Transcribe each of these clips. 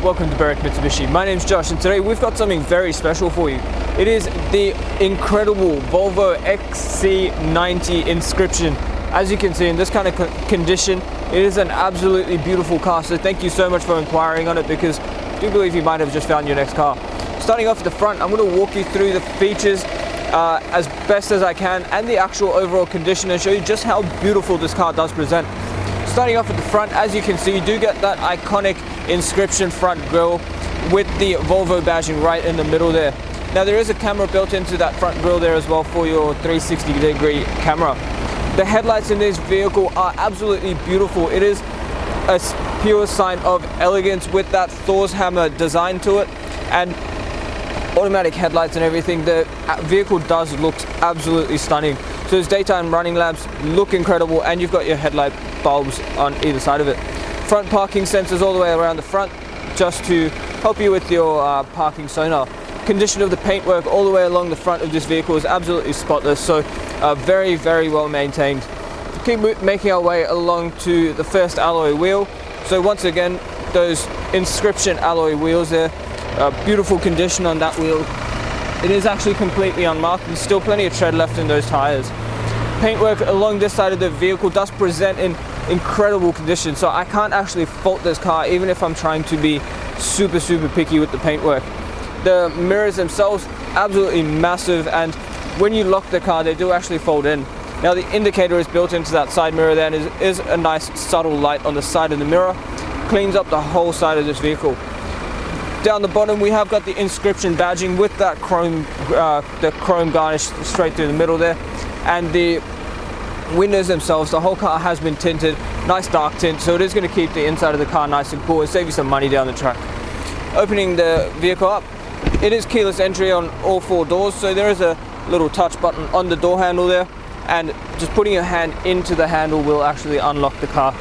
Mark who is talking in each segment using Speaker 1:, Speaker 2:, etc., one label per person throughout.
Speaker 1: welcome to Berwick Mitsubishi. My name's Josh and today we've got something very special for you. It is the incredible Volvo XC90 Inscription. As you can see, in this kind of condition, it is an absolutely beautiful car, so thank you so much for inquiring on it, because I do believe you might have just found your next car. Starting off at the front, I'm going to walk you through the features as best as I can and the actual overall condition and show you just how beautiful this car does present. Starting off at the front, as you can see, you do get that iconic Inscription front grille with the Volvo badging right in the middle there. Now there is a camera built into that front grille there as well for your 360-degree camera. The headlights in this vehicle are absolutely beautiful. It is a pure sign of elegance with that Thor's hammer design to it, and automatic headlights and everything. The vehicle does look absolutely stunning. So those daytime running lamps look incredible, and you've got your headlight bulbs on either side of it. Front parking sensors all the way around the front, just to help you with your parking sonar. Condition of the paintwork all the way along the front of this vehicle is absolutely spotless, so very, very well maintained. Keep making our way along to the first alloy wheel. So once again, those Inscription alloy wheels there, beautiful condition on that wheel. It is actually completely unmarked. There's still plenty of tread left in those tires. Paintwork along this side of the vehicle does present in incredible condition, so I can't actually fault this car even if I'm trying to be super picky with the paintwork. The mirrors themselves, absolutely massive, and when you lock the car they do actually fold in. Now the indicator is built into that side mirror there, and is a nice subtle light on the side of the mirror. Cleans up the whole side of this vehicle. Down the bottom we have got the Inscription badging with that chrome garnish straight through the middle there, and the windows themselves, the whole car has been tinted, nice dark tint, so it is going to keep the inside of the car nice and cool and save you some money down the track. Opening the vehicle up, it is keyless entry on all four doors, so there is a little touch button on the door handle there, and just putting your hand into the handle will actually unlock the car.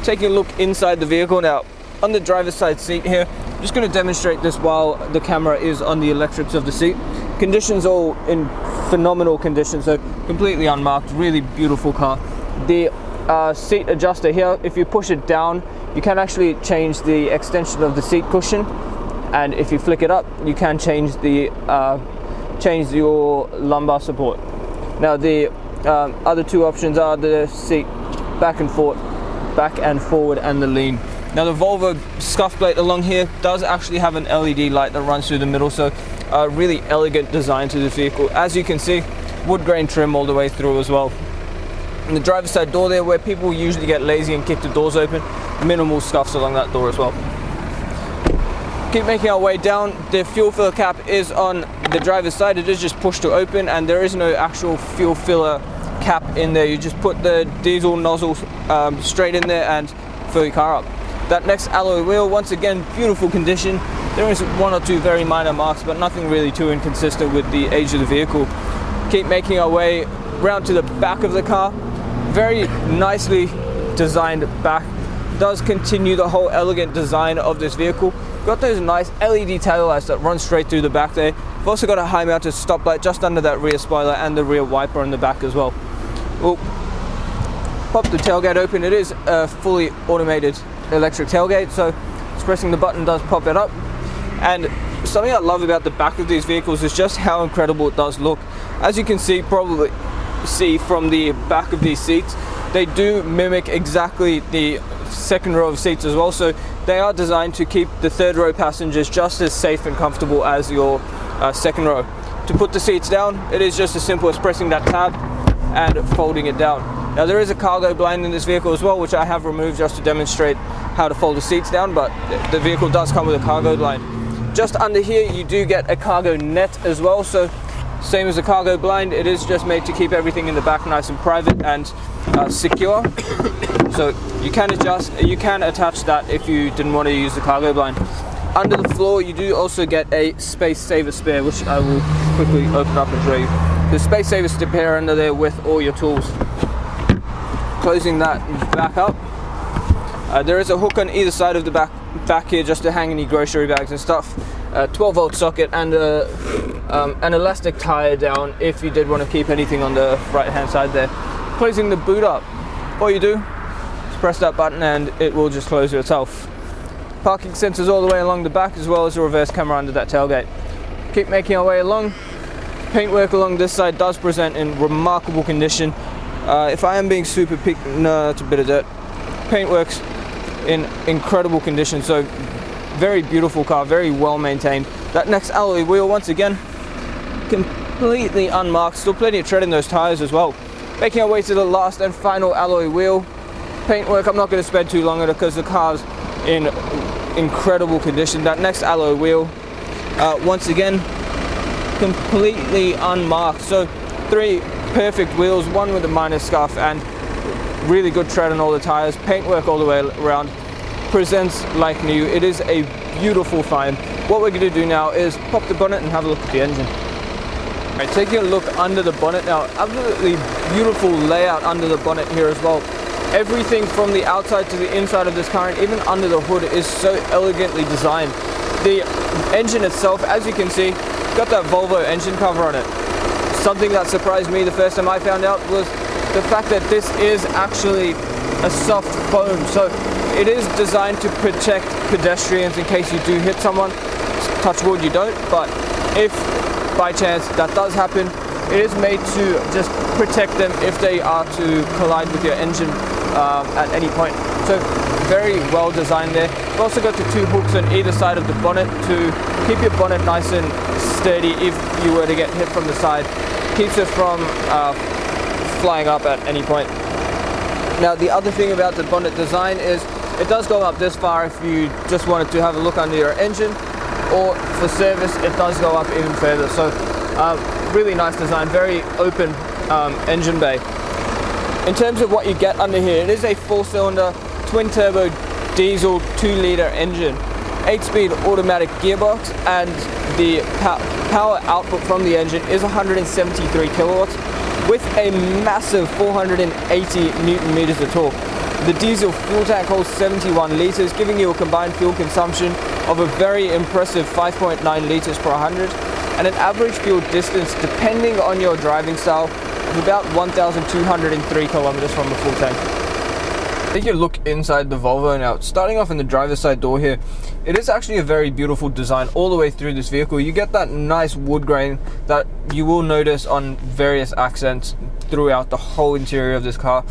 Speaker 1: Taking a look inside the vehicle now, on the driver's side seat here, I'm just going to demonstrate this while the camera is on the electrics of the seat. Conditions all in phenomenal condition, so completely unmarked, really beautiful car. The seat adjuster here, if you push it down, you can actually change the extension of the seat cushion, and if you flick it up, you can change the change your lumbar support. Now the other two options are the seat back and forward, and the lean. Now the Volvo scuff plate along here does actually have an LED light that runs through the middle, so a really elegant design to this vehicle. As you can see, wood grain trim all the way through as well. And the driver's side door there, where people usually get lazy and kick the doors open, minimal scuffs along that door as well. Keep making our way down. The fuel filler cap is on the driver's side. It is just push to open, and there is no actual fuel filler cap in there. You just put the diesel nozzle straight in there and fill your car up. That next alloy wheel, once again, beautiful condition. There is one or two very minor marks, but nothing really too inconsistent with the age of the vehicle. Keep making our way round to the back of the car. Very nicely designed back. Does continue the whole elegant design of this vehicle. Got those nice LED taillights that run straight through the back there. We've also got a high mounted stoplight just under that rear spoiler and the rear wiper in the back as well. We'll pop the tailgate open. It is a fully automated electric tailgate, so just pressing the button does pop it up. And something I love about the back of these vehicles is just how incredible it does look. As you can probably see from the back of these seats, they do mimic exactly the second row of seats as well, so they are designed to keep the third row passengers just as safe and comfortable as your second row. To put the seats down, it is just as simple as pressing that tab and folding it down. Now there is a cargo blind in this vehicle as well, which I have removed just to demonstrate how to fold the seats down, but the vehicle does come with a cargo blind. Just under here you do get a cargo net as well, so same as the cargo blind, it is just made to keep everything in the back nice and private and secure. So you can attach that if you didn't want to use the cargo blind. Under the floor you do also get a space saver spare, which I will quickly open up and show you. The space saver spare under there with all your tools. Closing that back up, there is a hook on either side of the back here just to hang any grocery bags and stuff. 12-volt socket and an elastic tire down if you did want to keep anything on the right hand side there. Closing the boot up, all you do is press that button and it will just close itself. Parking sensors all the way along the back, as well as a reverse camera under that tailgate. Keep making our way along. Paintwork along this side does present in remarkable condition. If I am being super picky, no, it's a bit of dirt. Paintwork's in incredible condition, so very beautiful car, very well maintained. That next alloy wheel, once again, completely unmarked, still plenty of tread in those tires as well. Making our way to the last and final alloy wheel. Paintwork, I'm not going to spend too long on it because the car's in incredible condition. That next alloy wheel, once again, completely unmarked. So 3 perfect wheels, one with a minor scuff, and really good tread on all the tires. Paintwork all the way around, presents like new. It is a beautiful find. What we're going to do now is pop the bonnet and have a look at the engine. Alright, taking a look under the bonnet now. Absolutely beautiful layout under the bonnet here as well. Everything from the outside to the inside of this car and even under the hood is so elegantly designed. The engine itself, as you can see, got that Volvo engine cover on it. Something that surprised me the first time I found out was the fact that this is actually a soft foam. So it is designed to protect pedestrians in case you do hit someone. Touch wood, you don't, but if by chance that does happen, it is made to just protect them if they are to collide with your engine at any point. So very well designed there. We've also got the 2 hooks on either side of the bonnet to keep your bonnet nice and sturdy if you were to get hit from the side. Keeps it from flying up at any point. Now the other thing about the bonnet design is it does go up this far if you just wanted to have a look under your engine, or for service it does go up even further. So really nice design, very open engine bay. In terms of what you get under here, it is a 4-cylinder twin turbo diesel 2-litre engine, 8-speed automatic gearbox, and the power output from the engine is 173 kilowatts with a massive 480 newton meters of torque. The diesel fuel tank holds 71 litres, giving you a combined fuel consumption of a very impressive 5.9 litres per 100, and an average fuel distance, depending on your driving style, of about 1,203 kilometers from the full tank. Take a look inside the Volvo now. Starting off in the driver's side door here, it is actually a very beautiful design all the way through this vehicle. You get that nice wood grain that you will notice on various accents throughout the whole interior of this car.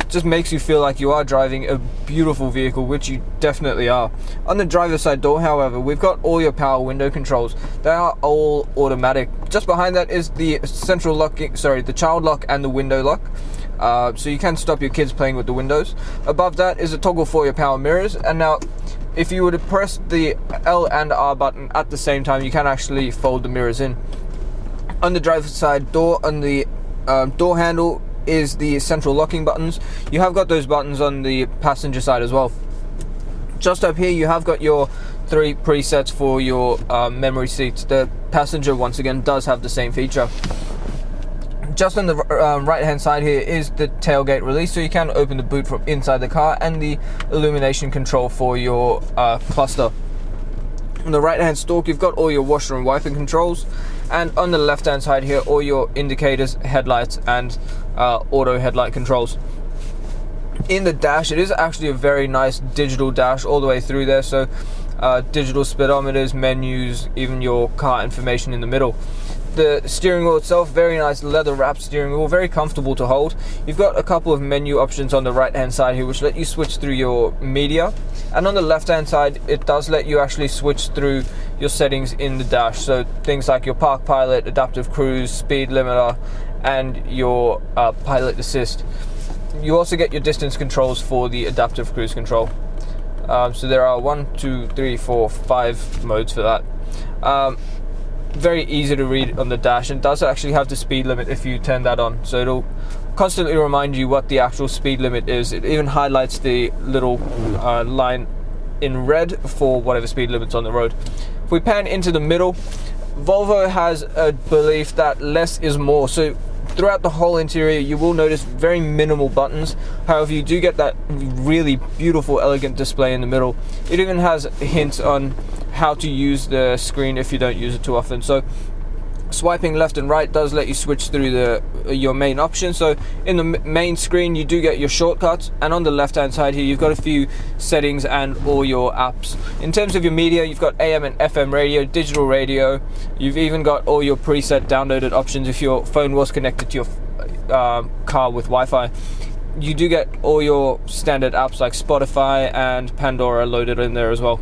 Speaker 1: It just makes you feel like you are driving a beautiful vehicle, which you definitely are. On the driver's side door, however, we've got all your power window controls. They are all automatic. Just behind that is the central locking, the child lock and the window lock. So you can stop your kids playing with the windows. Above that is a toggle for your power mirrors, and now if you were to press the L and R button at the same time, you can actually fold the mirrors in. On the driver's side door, on the door handle, is the central locking buttons. You have got those buttons on the passenger side as well. Just up here you have got your 3 presets for your memory seats. The passenger once again does have the same feature. Just on the right hand side here is the tailgate release, so you can open the boot from inside the car, and the illumination control for your cluster. On the right hand stalk you've got all your washer and wiper controls, and on the left hand side here all your indicators, headlights, and auto headlight controls. In the dash, it is actually a very nice digital dash all the way through there, so digital speedometers, menus, even your car information in the middle. The steering wheel itself, very nice leather wrapped steering wheel, very comfortable to hold. You've got a couple of menu options on the right hand side here which let you switch through your media, and on the left hand side it does let you actually switch through your settings in the dash, so things like your park pilot, adaptive cruise, speed limiter, and your pilot assist. You also get your distance controls for the adaptive cruise control. So there are 1, 2, 3, 4, 5 modes for that. Very easy to read on the dash, and does actually have the speed limit if you turn that on, so it'll constantly remind you what the actual speed limit is. It even highlights the little line in red for whatever speed limit's on the road. If we pan into the middle, Volvo has a belief that less is more, so throughout the whole interior you will notice very minimal buttons. However, you do get that really beautiful elegant display in the middle. It even has hints on how to use the screen if you don't use it too often. So Swiping left and right does let you switch through your main options. So in the main screen you do get your shortcuts, and on the left hand side here you've got a few settings and all your apps. In terms of your media, you've got AM and FM radio, digital radio. You've even got all your preset downloaded options if your phone was connected to your car with Wi-Fi. You do get all your standard apps like Spotify and Pandora loaded in there as well.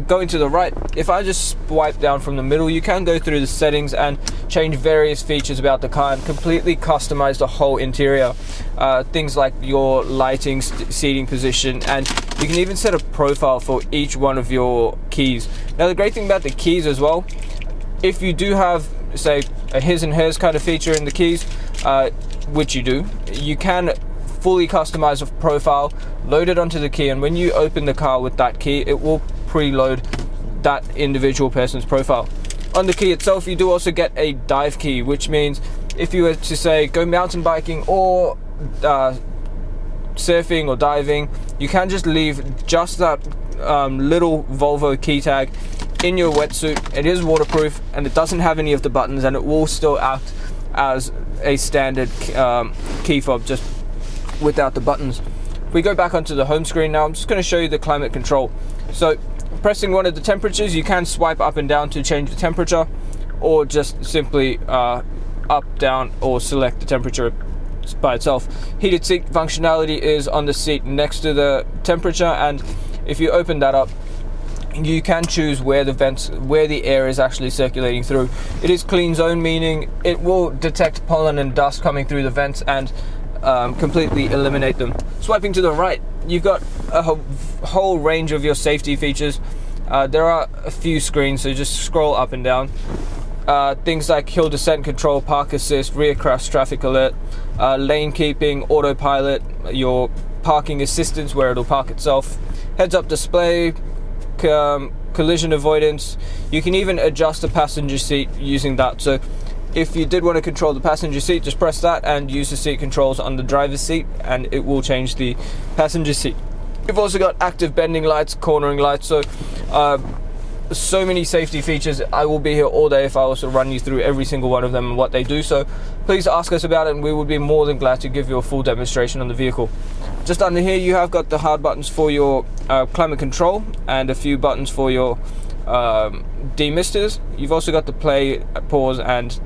Speaker 1: Going to the right, if I just swipe down from the middle, you can go through the settings and change various features about the car and completely customize the whole interior. Things like your lighting, seating position, and you can even set a profile for each one of your keys. Now the great thing about the keys as well, if you do have, say, a his and hers kind of feature in the keys, which you do, you can fully customize a profile, load it onto the key, and when you open the car with that key, it will preload that individual person's profile. On the key itself, you do also get a dive key, which means if you were to say go mountain biking or surfing or diving, you can just leave just that little Volvo key tag in your wetsuit. It is waterproof and it doesn't have any of the buttons, and it will still act as a standard key fob, just without the buttons. If we go back onto the home screen now, I'm just going to show you the climate control. So pressing one of the temperatures, you can swipe up and down to change the temperature, or just simply up, down, or select the temperature by itself. Heated seat functionality is on the seat next to the temperature, and if you open that up, you can choose where the air is actually circulating through. It is clean zone, meaning it will detect pollen and dust coming through the vents and completely eliminate them. Swiping to the right, you've got a whole range of your safety features. There are a few screens, so just scroll up and down. Things like hill descent control, park assist, rear cross traffic alert, lane keeping, autopilot, your parking assistance where it'll park itself, heads up display, collision avoidance. You can even adjust the passenger seat using that. So if you did want to control the passenger seat, just press that and use the seat controls on the driver's seat, and it will change the passenger seat. You've also got active bending lights, cornering lights, so many safety features. I will be here all day if I was to run you through every single one of them and what they do, so please ask us about it and we would be more than glad to give you a full demonstration on the vehicle. Just under here you have got the hard buttons for your climate control and a few buttons for your demisters. You've also got the play, pause and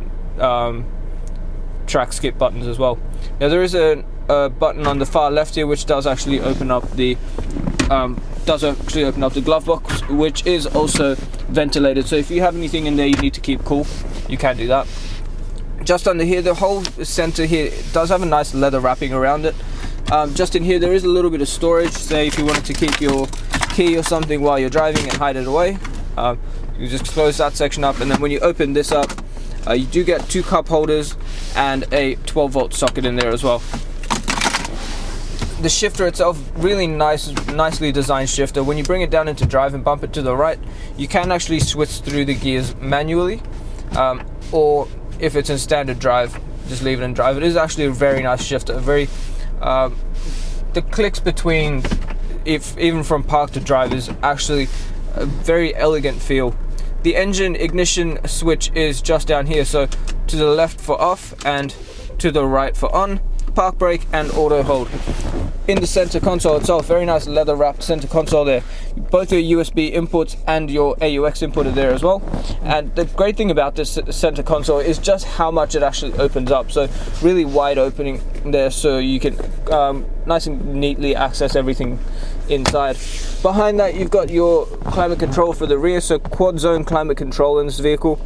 Speaker 1: track skip buttons as well. Now there is a button on the far left here which does actually open up the glove box, which is also ventilated, so if you have anything in there you need to keep cool, you can do that. Just under here, the whole center here does have a nice leather wrapping around it. Just in here there is a little bit of storage, say if you wanted to keep your key or something while you're driving and hide it away. You just close that section up, and then when you open this up, you do get two cup holders and a 12-volt socket in there as well. The shifter itself, really nicely designed shifter. When you bring it down into drive and bump it to the right, you can actually switch through the gears manually, or if it's in standard drive, just leave it in drive. It is actually a very nice shifter. The clicks between, even from park to drive, is actually a very elegant feel. The engine ignition switch is just down here, so to the left for off and to the right for on, park brake and auto hold. In the center console itself, very nice leather wrapped center console there. Both your USB inputs and your AUX input are there as well. And the great thing about this center console is just how much it actually opens up. So really wide opening there, so you can nice and neatly access everything inside. Behind that you've got your climate control for the rear, so quad zone climate control in this vehicle,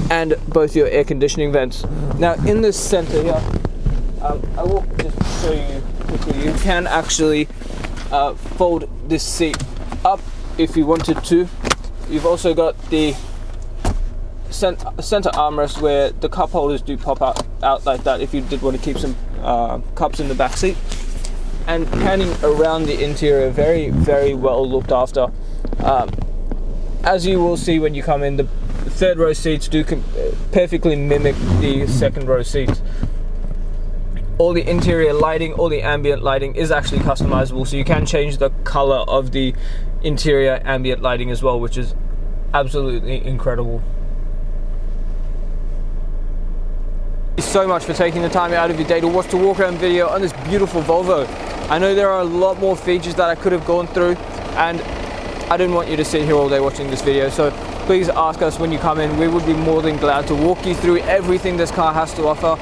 Speaker 1: and both your air conditioning vents. Now in the center here, I will just show you quickly. You can actually fold this seat up if you wanted to. You've also got the center armrest where the cup holders do pop out like that if you did want to keep some cups in the back seat. And panning around the interior, very, very well looked after. As you will see when you come in, the third row seats do perfectly mimic the second row seats. All the interior lighting, all the ambient lighting is actually customizable, so you can change the color of the interior ambient lighting as well, which is absolutely incredible. Thank you so much for taking the time out of your day to watch the walk around video on this beautiful Volvo. I know there are a lot more features that I could have gone through, and I didn't want you to sit here all day watching this video, so please ask us when you come in. We would be more than glad to walk you through everything this car has to offer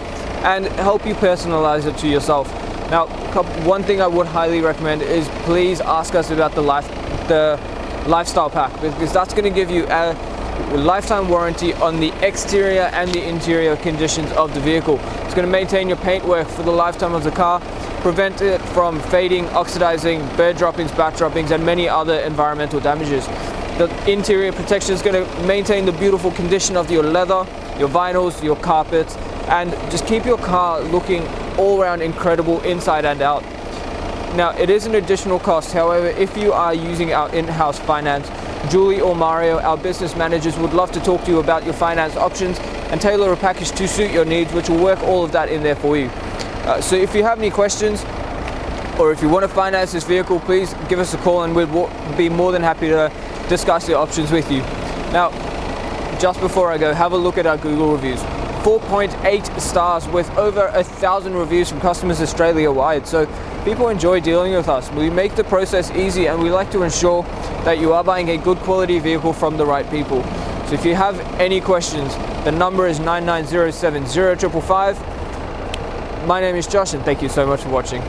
Speaker 1: and help you personalize it to yourself. Now, one thing I would highly recommend is please ask us about the lifestyle pack, because that's going to give you a lifetime warranty on the exterior and the interior conditions of the vehicle. It's going to maintain your paintwork for the lifetime of the car, prevent it from fading, oxidizing, bird droppings, bat droppings, and many other environmental damages. The interior protection is going to maintain the beautiful condition of your leather, your vinyls, your carpets, and just keep your car looking all around incredible inside and out. Now, it is an additional cost. However, if you are using our in-house finance, Julie or Mario, our business managers, would love to talk to you about your finance options and tailor a package to suit your needs, which will work all of that in there for you. So if you have any questions, or if you want to finance this vehicle, please give us a call and we'll be more than happy to discuss the options with you. Now, just before I go, have a look at our Google reviews. 4.8 stars with over 1,000 reviews from customers Australia-wide. So people enjoy dealing with us. We make the process easy, and we like to ensure that you are buying a good quality vehicle from the right people. So if you have any questions, the number is 99070555. My name is Josh, and thank you so much for watching.